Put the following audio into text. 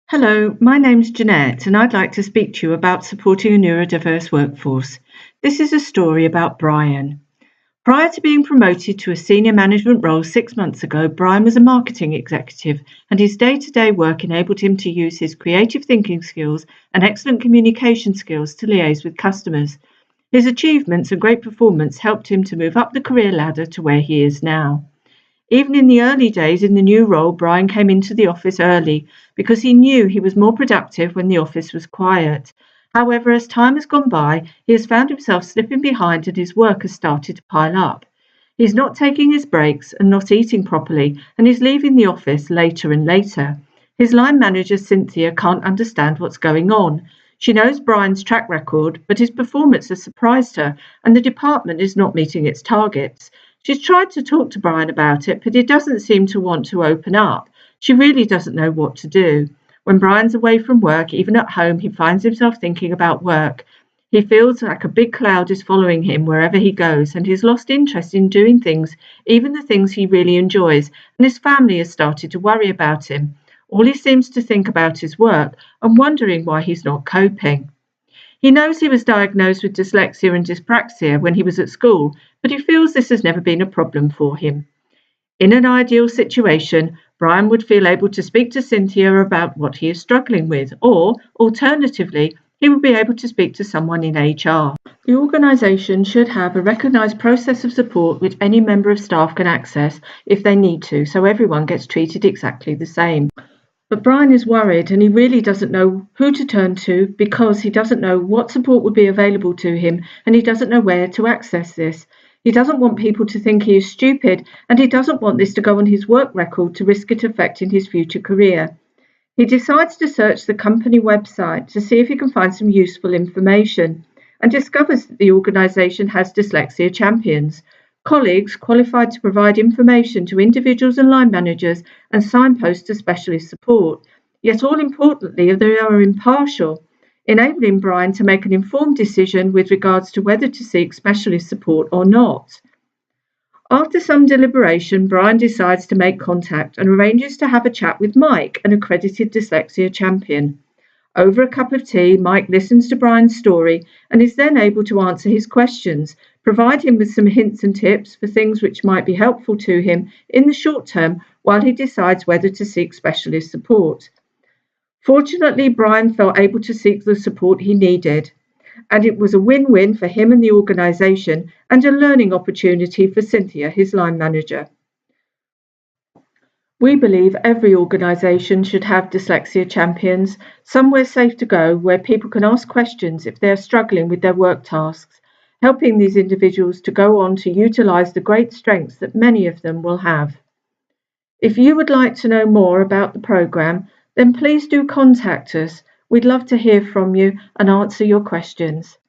Hello, my name's Jeanette, and I'd like to speak to you about supporting a neurodiverse workforce. This is a story about Brian. Prior to being promoted to a senior management role 6 months ago, Brian was a marketing executive, and his day-to-day work enabled him to use his creative thinking skills and excellent communication skills to liaise with customers. His achievements and great performance helped him to move up the career ladder to where he is now. Even in the early days in the new role, Brian came into the office early because he knew he was more productive when the office was quiet. However, as time has gone by, he has found himself slipping behind and his work has started to pile up. He's not taking his breaks and not eating properly, and he's leaving the office later and later. His line manager, Cynthia, can't understand what's going on. She knows Brian's track record, but his performance has surprised her, and the department is not meeting its targets. She's tried to talk to Brian about it, but he doesn't seem to want to open up. She really doesn't know what to do. When Brian's away from work, even at home, he finds himself thinking about work. He feels like a big cloud is following him wherever he goes, and he's lost interest in doing things, even the things he really enjoys, and his family has started to worry about him. All he seems to think about is work and wondering why he's not coping. He knows he was diagnosed with dyslexia and dyspraxia when he was at school, but he feels this has never been a problem for him. In an ideal situation, Brian would feel able to speak to Cynthia about what he is struggling with, or, alternatively, he would be able to speak to someone in HR. The organisation should have a recognised process of support which any member of staff can access if they need to, so everyone gets treated exactly the same. But Brian is worried and he really doesn't know who to turn to because he doesn't know what support would be available to him and he doesn't know where to access this. He doesn't want people to think he is stupid and he doesn't want this to go on his work record to risk it affecting his future career. He decides to search the company website to see if he can find some useful information and discovers that the organisation has Dyslexia Champions, colleagues qualified to provide information to individuals and line managers and signpost to specialist support. Yet all importantly, they are impartial, enabling Brian to make an informed decision with regards to whether to seek specialist support or not. After some deliberation, Brian decides to make contact and arranges to have a chat with Mike, an accredited dyslexia champion. Over a cup of tea, Mike listens to Brian's story and is then able to answer his questions, provide him with some hints and tips for things which might be helpful to him in the short term while he decides whether to seek specialist support. Fortunately, Brian felt able to seek the support he needed, and it was a win-win for him and the organisation and a learning opportunity for Cynthia, his line manager. We believe every organisation should have dyslexia champions, somewhere safe to go where people can ask questions if they are struggling with their work tasks, helping these individuals to go on to utilise the great strengths that many of them will have. If you would like to know more about the programme, then please do contact us. We'd love to hear from you and answer your questions.